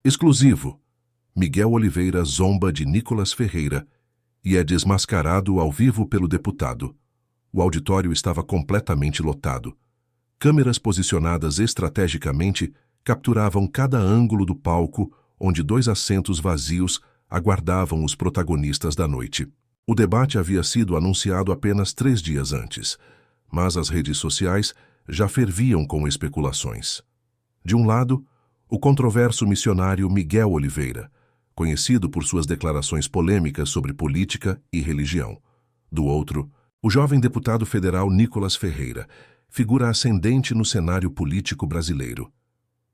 Exclusivo. Miguel Oliveira zomba de Nicolas Ferreira e é desmascarado ao vivo pelo deputado. O auditório estava completamente lotado. Câmeras posicionadas estrategicamente capturavam cada ângulo do palco, onde 2 assentos vazios aguardavam os protagonistas da noite. O debate havia sido anunciado apenas 3 dias antes, mas as redes sociais já ferviam com especulações. De um lado, o controverso missionário Miguel Oliveira, conhecido por suas declarações polêmicas sobre política e religião. Do outro, o jovem deputado federal Nicolas Ferreira, figura ascendente no cenário político brasileiro.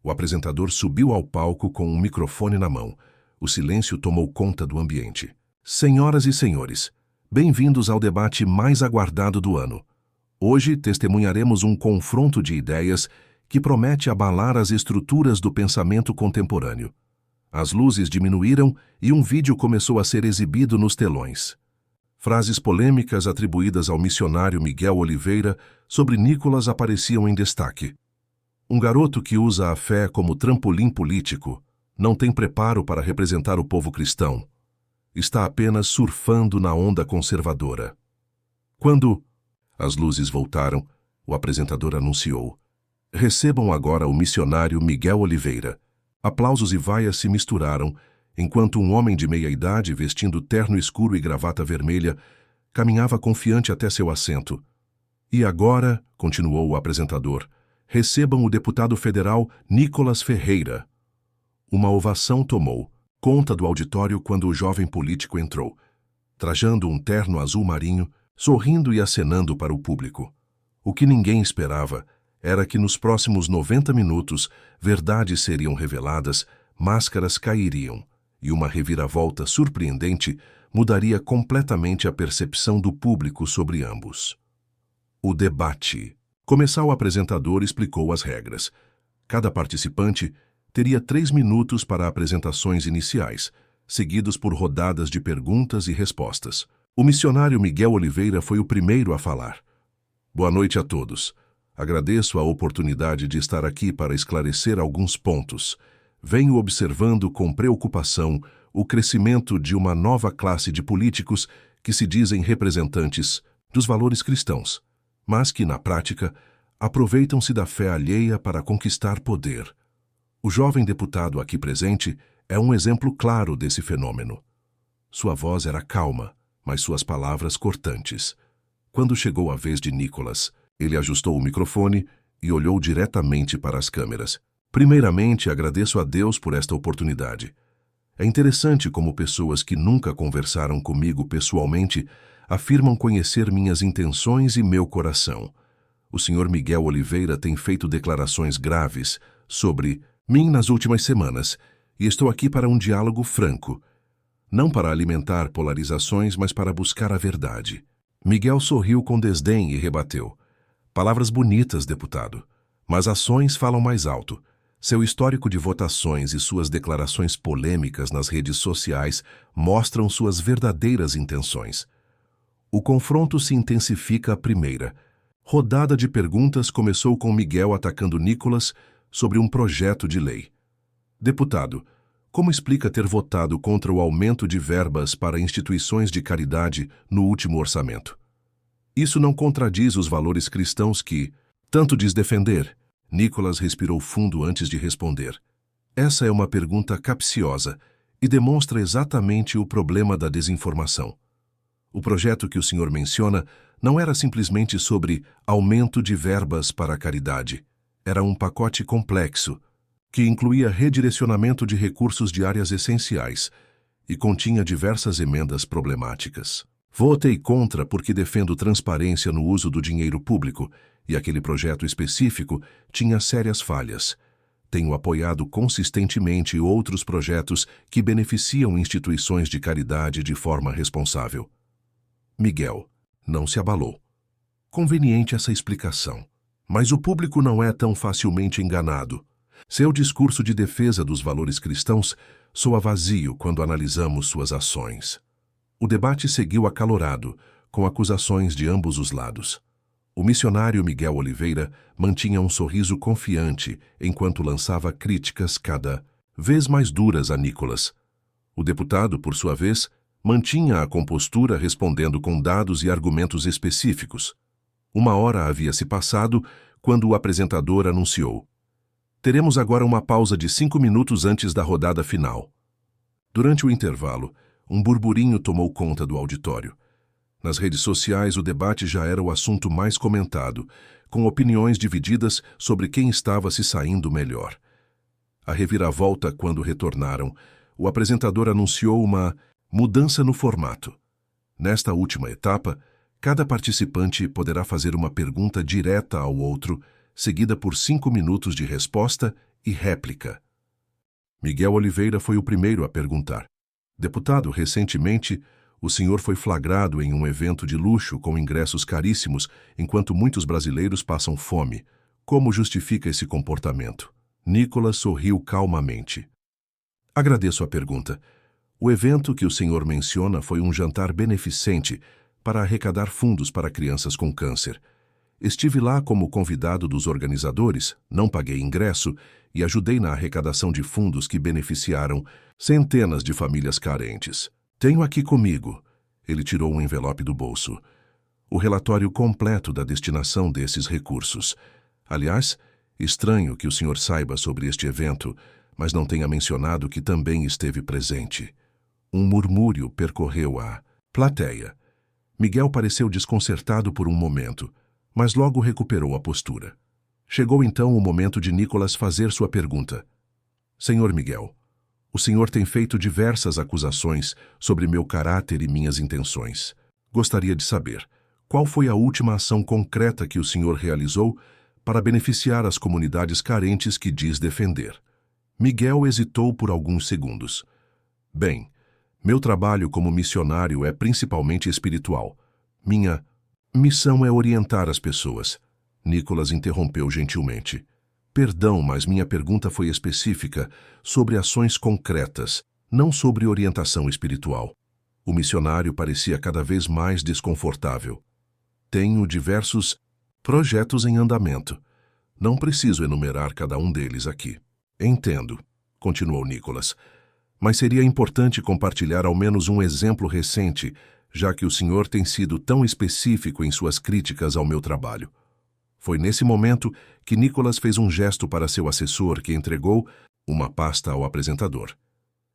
O apresentador subiu ao palco com um microfone na mão. O silêncio tomou conta do ambiente. Senhoras e senhores, bem-vindos ao debate mais aguardado do ano. Hoje testemunharemos um confronto de ideias que promete abalar as estruturas do pensamento contemporâneo. As luzes diminuíram e um vídeo começou a ser exibido nos telões. Frases polêmicas atribuídas ao missionário Miguel Oliveira sobre Nicolas apareciam em destaque. Um garoto que usa a fé como trampolim político não tem preparo para representar o povo cristão. Está apenas surfando na onda conservadora. Quando as luzes voltaram, o apresentador anunciou: recebam agora o missionário Miguel Oliveira. Aplausos e vaias se misturaram, enquanto um homem de meia-idade, vestindo terno escuro e gravata vermelha, caminhava confiante até seu assento. E agora, continuou o apresentador, recebam o deputado federal Nicolas Ferreira. Uma ovação tomou conta do auditório quando o jovem político entrou, trajando um terno azul marinho, sorrindo e acenando para o público. O que ninguém esperava era que nos próximos 90 minutos verdades seriam reveladas, máscaras cairiam, e uma reviravolta surpreendente mudaria completamente a percepção do público sobre ambos. O debate. Começou o apresentador explicou as regras. Cada participante teria 3 minutos para apresentações iniciais, seguidos por rodadas de perguntas e respostas. O missionário Miguel Oliveira foi o primeiro a falar. Boa noite a todos. Agradeço a oportunidade de estar aqui para esclarecer alguns pontos. Venho observando com preocupação o crescimento de uma nova classe de políticos que se dizem representantes dos valores cristãos, mas que, na prática, aproveitam-se da fé alheia para conquistar poder. O jovem deputado aqui presente é um exemplo claro desse fenômeno. Sua voz era calma, mas suas palavras cortantes. Quando chegou a vez de Nicolas, ele ajustou o microfone e olhou diretamente para as câmeras. Primeiramente, agradeço a Deus por esta oportunidade. É interessante como pessoas que nunca conversaram comigo pessoalmente afirmam conhecer minhas intenções e meu coração. O Sr. Miguel Oliveira tem feito declarações graves sobre mim nas últimas semanas, e estou aqui para um diálogo franco. Não para alimentar polarizações, mas para buscar a verdade. Miguel sorriu com desdém e rebateu. Palavras bonitas, deputado, mas ações falam mais alto. Seu histórico de votações e suas declarações polêmicas nas redes sociais mostram suas verdadeiras intenções. O confronto se intensifica à primeira. Rodada de perguntas começou com Miguel atacando Nicolas sobre um projeto de lei. Deputado, como explica ter votado contra o aumento de verbas para instituições de caridade no último orçamento? Isso não contradiz os valores cristãos que tanto diz defender? Nicolas respirou fundo antes de responder. Essa é uma pergunta capciosa e demonstra exatamente o problema da desinformação. O projeto que o senhor menciona não era simplesmente sobre aumento de verbas para a caridade. Era um pacote complexo, que incluía redirecionamento de recursos de áreas essenciais e continha diversas emendas problemáticas. Votei contra porque defendo transparência no uso do dinheiro público e aquele projeto específico tinha sérias falhas. Tenho apoiado consistentemente outros projetos que beneficiam instituições de caridade de forma responsável. Miguel não se abalou. Conveniente essa explicação. Mas o público não é tão facilmente enganado. Seu discurso de defesa dos valores cristãos soa vazio quando analisamos suas ações. O debate seguiu acalorado, com acusações de ambos os lados. O missionário Miguel Oliveira mantinha um sorriso confiante enquanto lançava críticas cada vez mais duras a Nicholas. O deputado, por sua vez, mantinha a compostura respondendo com dados e argumentos específicos. 1 hora havia se passado quando o apresentador anunciou: "Teremos agora uma pausa de 5 minutos antes da rodada final." Durante o intervalo, um burburinho tomou conta do auditório. Nas redes sociais, o debate já era o assunto mais comentado, com opiniões divididas sobre quem estava se saindo melhor. A reviravolta, quando retornaram, o apresentador anunciou uma mudança no formato. Nesta última etapa, cada participante poderá fazer uma pergunta direta ao outro, seguida por 5 minutos de resposta e réplica. Miguel Oliveira foi o primeiro a perguntar: "Deputado, recentemente, o senhor foi flagrado em um evento de luxo com ingressos caríssimos, enquanto muitos brasileiros passam fome. Como justifica esse comportamento?" Nicholas sorriu calmamente. "Agradeço a pergunta. O evento que o senhor menciona foi um jantar beneficente para arrecadar fundos para crianças com câncer. Estive lá como convidado dos organizadores, não paguei ingresso e ajudei na arrecadação de fundos que beneficiaram centenas de famílias carentes. Tenho aqui comigo," ele tirou um envelope do bolso, "o relatório completo da destinação desses recursos. Aliás, estranho que o senhor saiba sobre este evento, mas não tenha mencionado que também esteve presente." Um murmúrio percorreu a plateia. Miguel pareceu desconcertado por um momento, mas logo recuperou a postura. Chegou então o momento de Nicholas fazer sua pergunta. "Senhor Miguel, o senhor tem feito diversas acusações sobre meu caráter e minhas intenções. Gostaria de saber, qual foi a última ação concreta que o senhor realizou para beneficiar as comunidades carentes que diz defender?" Miguel hesitou por alguns segundos. "Bem, meu trabalho como missionário é principalmente espiritual. Minha missão é orientar as pessoas." Nicholas interrompeu gentilmente. "Perdão, mas minha pergunta foi específica, sobre ações concretas, não sobre orientação espiritual." O missionário parecia cada vez mais desconfortável. "Tenho diversos projetos em andamento. Não preciso enumerar cada um deles aqui." "Entendo," continuou Nicholas, "mas seria importante compartilhar ao menos um exemplo recente, já que o senhor tem sido tão específico em suas críticas ao meu trabalho." Foi nesse momento que Nicholas fez um gesto para seu assessor, que entregou uma pasta ao apresentador.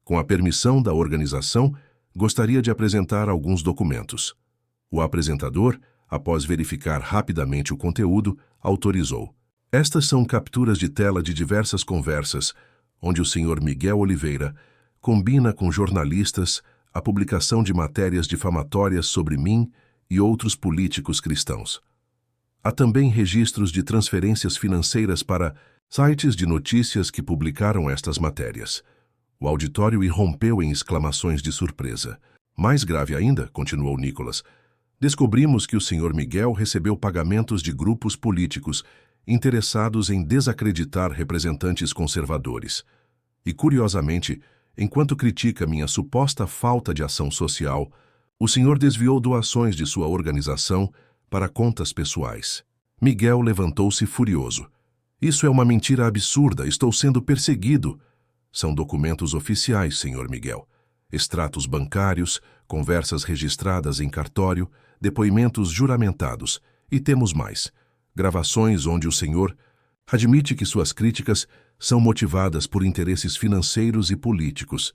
"Com a permissão da organização, gostaria de apresentar alguns documentos." O apresentador, após verificar rapidamente o conteúdo, autorizou. "Estas são capturas de tela de diversas conversas, onde o senhor Miguel Oliveira combina com jornalistas a publicação de matérias difamatórias sobre mim e outros políticos cristãos. Há também registros de transferências financeiras para sites de notícias que publicaram estas matérias." O auditório irrompeu em exclamações de surpresa. "Mais grave ainda," continuou Nicholas, "descobrimos que o senhor Miguel recebeu pagamentos de grupos políticos interessados em desacreditar representantes conservadores. E, curiosamente, enquanto critica minha suposta falta de ação social, o senhor desviou doações de sua organização para contas pessoais." Miguel levantou-se furioso. "Isso é uma mentira absurda, estou sendo perseguido." "São documentos oficiais, senhor Miguel. Extratos bancários, conversas registradas em cartório, depoimentos juramentados, e temos mais. Gravações onde o senhor admite que suas críticas são motivadas por interesses financeiros e políticos,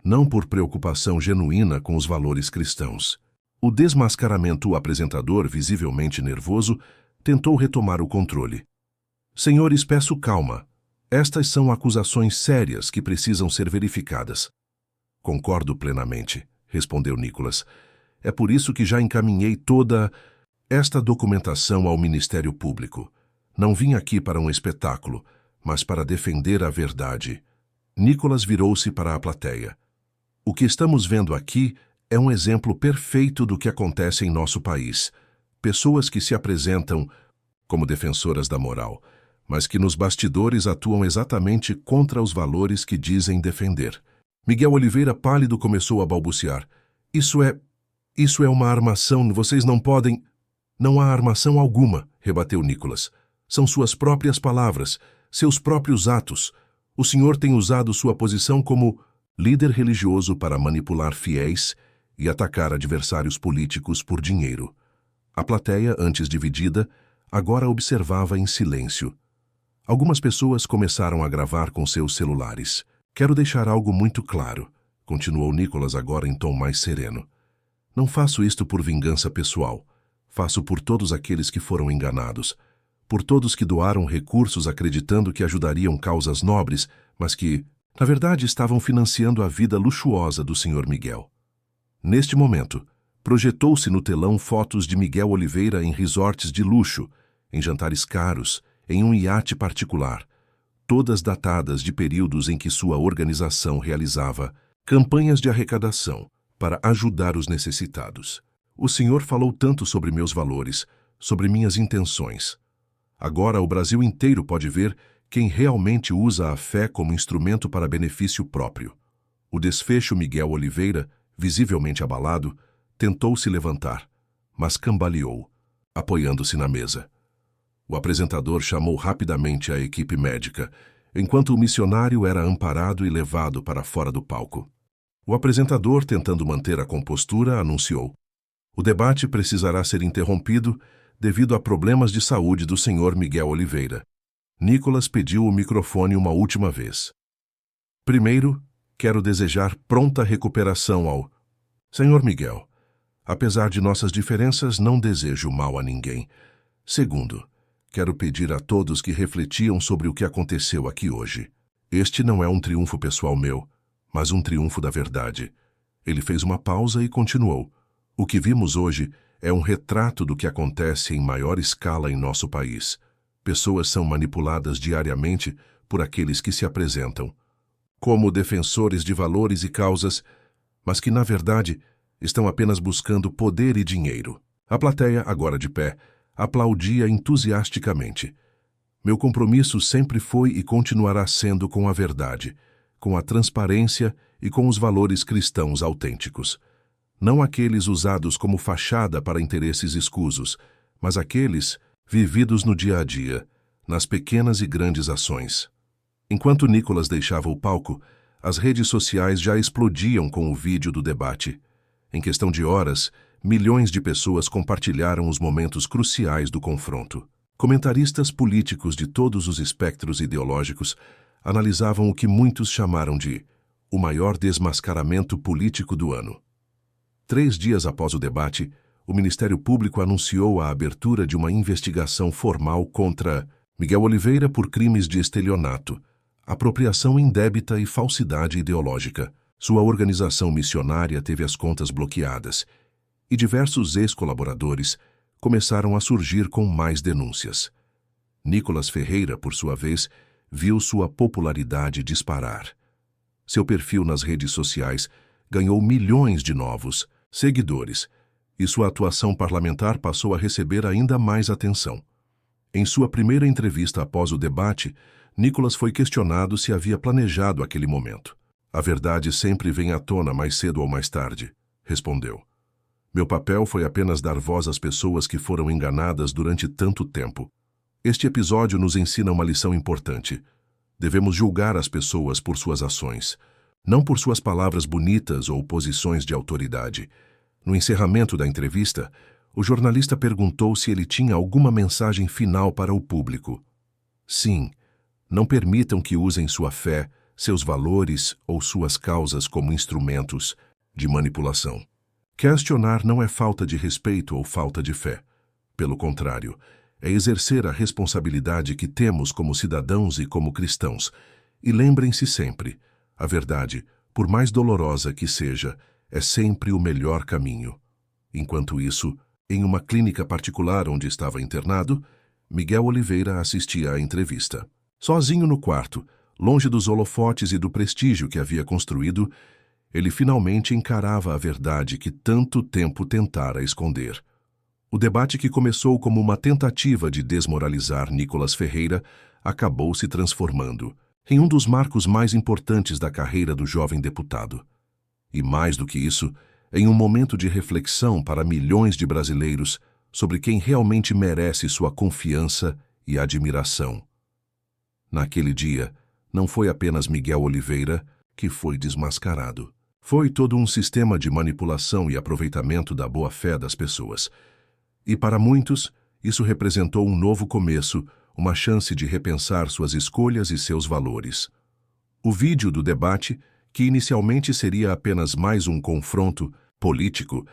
não por preocupação genuína com os valores cristãos." O desmascaramento apresentador, visivelmente nervoso, tentou retomar o controle. "Senhores, peço calma. Estas são acusações sérias que precisam ser verificadas." "Concordo plenamente," respondeu Nicholas. "É por isso que já encaminhei toda esta documentação ao Ministério Público. Não vim aqui para um espetáculo, mas para defender a verdade." Nicholas virou-se para a plateia. "O que estamos vendo aqui é um exemplo perfeito do que acontece em nosso país. Pessoas que se apresentam como defensoras da moral, mas que nos bastidores atuam exatamente contra os valores que dizem defender." Miguel Oliveira, pálido, começou a balbuciar. Isso é uma armação, vocês não podem..." "Não há armação alguma," rebateu Nicholas. "São suas próprias palavras, seus próprios atos. O senhor tem usado sua posição como líder religioso para manipular fiéis e atacar adversários políticos por dinheiro. A plateia, antes dividida, agora observava em silêncio. Algumas pessoas começaram a gravar com seus celulares. Quero deixar algo muito claro, continuou Nicholas agora em tom mais sereno. Não faço isto por vingança pessoal. Faço por todos aqueles que foram enganados. Por todos que doaram recursos acreditando que ajudariam causas nobres, mas que, na verdade, estavam financiando a vida luxuosa do Sr. Miguel. Neste momento, projetou-se no telão fotos de Miguel Oliveira em resorts de luxo, em jantares caros, em um iate particular, todas datadas de períodos em que sua organização realizava campanhas de arrecadação para ajudar os necessitados. O senhor falou tanto sobre meus valores, sobre minhas intenções. Agora o Brasil inteiro pode ver quem realmente usa a fé como instrumento para benefício próprio. O desfecho Miguel Oliveira, visivelmente abalado, tentou se levantar, mas cambaleou, apoiando-se na mesa. O apresentador chamou rapidamente a equipe médica, enquanto o missionário era amparado e levado para fora do palco. O apresentador, tentando manter a compostura, anunciou: o debate precisará ser interrompido devido a problemas de saúde do Sr. Miguel Oliveira. Nicholas pediu o microfone uma última vez. Primeiro, quero desejar pronta recuperação ao Sr. Miguel. Apesar de nossas diferenças, não desejo mal a ninguém. Segundo, quero pedir a todos que refletiam sobre o que aconteceu aqui hoje. Este não é um triunfo pessoal meu, mas um triunfo da verdade. Ele fez uma pausa e continuou. O que vimos hoje é um retrato do que acontece em maior escala em nosso país. Pessoas são manipuladas diariamente por aqueles que se apresentam como defensores de valores e causas, mas que, na verdade, estão apenas buscando poder e dinheiro. A plateia, agora de pé, aplaudia entusiasticamente. Meu compromisso sempre foi e continuará sendo com a verdade, com a transparência e com os valores cristãos autênticos. Não aqueles usados como fachada para interesses escusos, mas aqueles vividos no dia a dia, nas pequenas e grandes ações. Enquanto Nicholas deixava o palco, as redes sociais já explodiam com o vídeo do debate. Em questão de horas, milhões de pessoas compartilharam os momentos cruciais do confronto. Comentaristas políticos de todos os espectros ideológicos analisavam o que muitos chamaram de o maior desmascaramento político do ano. 3 dias após o debate, o Ministério Público anunciou a abertura de uma investigação formal contra Miguel Oliveira por crimes de estelionato, apropriação indébita e falsidade ideológica. Sua organização missionária teve as contas bloqueadas e diversos ex-colaboradores começaram a surgir com mais denúncias. Nicholas Ferreira, por sua vez, viu sua popularidade disparar. Seu perfil nas redes sociais ganhou milhões de novos seguidores, e sua atuação parlamentar passou a receber ainda mais atenção. Em sua primeira entrevista após o debate, Nicholas foi questionado se havia planejado aquele momento. A verdade sempre vem à tona mais cedo ou mais tarde, respondeu. Meu papel foi apenas dar voz às pessoas que foram enganadas durante tanto tempo. Este episódio nos ensina uma lição importante. Devemos julgar as pessoas por suas ações, não por suas palavras bonitas ou posições de autoridade. No encerramento da entrevista, o jornalista perguntou se ele tinha alguma mensagem final para o público. Sim, não permitam que usem sua fé, seus valores ou suas causas como instrumentos de manipulação. Questionar não é falta de respeito ou falta de fé. Pelo contrário, é exercer a responsabilidade que temos como cidadãos e como cristãos. E lembrem-se sempre, a verdade, por mais dolorosa que seja, é sempre o melhor caminho. Enquanto isso, em uma clínica particular onde estava internado, Miguel Oliveira assistia à entrevista. Sozinho no quarto, longe dos holofotes e do prestígio que havia construído, ele finalmente encarava a verdade que tanto tempo tentara esconder. O debate que começou como uma tentativa de desmoralizar Nicholas Ferreira acabou se transformando em um dos marcos mais importantes da carreira do jovem deputado. E mais do que isso, em um momento de reflexão para milhões de brasileiros sobre quem realmente merece sua confiança e admiração. Naquele dia, Não foi apenas Miguel Oliveira que foi desmascarado. Foi todo um sistema de manipulação e aproveitamento da boa-fé das pessoas. E para muitos, isso representou um novo começo, uma chance de repensar suas escolhas e seus valores. O vídeo do debate, que inicialmente seria apenas mais um confronto político,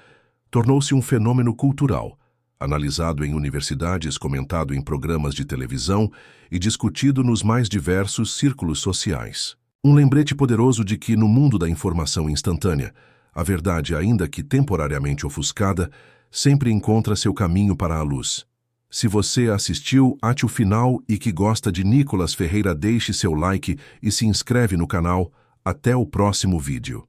tornou-se um fenômeno cultural, analisado em universidades, comentado em programas de televisão e discutido nos mais diversos círculos sociais. Um lembrete poderoso de que, no mundo da informação instantânea, a verdade, ainda que temporariamente ofuscada, sempre encontra seu caminho para a luz. Se você assistiu até o final e que gosta de Nicolas Ferreira, deixe seu like e se inscreve no canal. Até o próximo vídeo.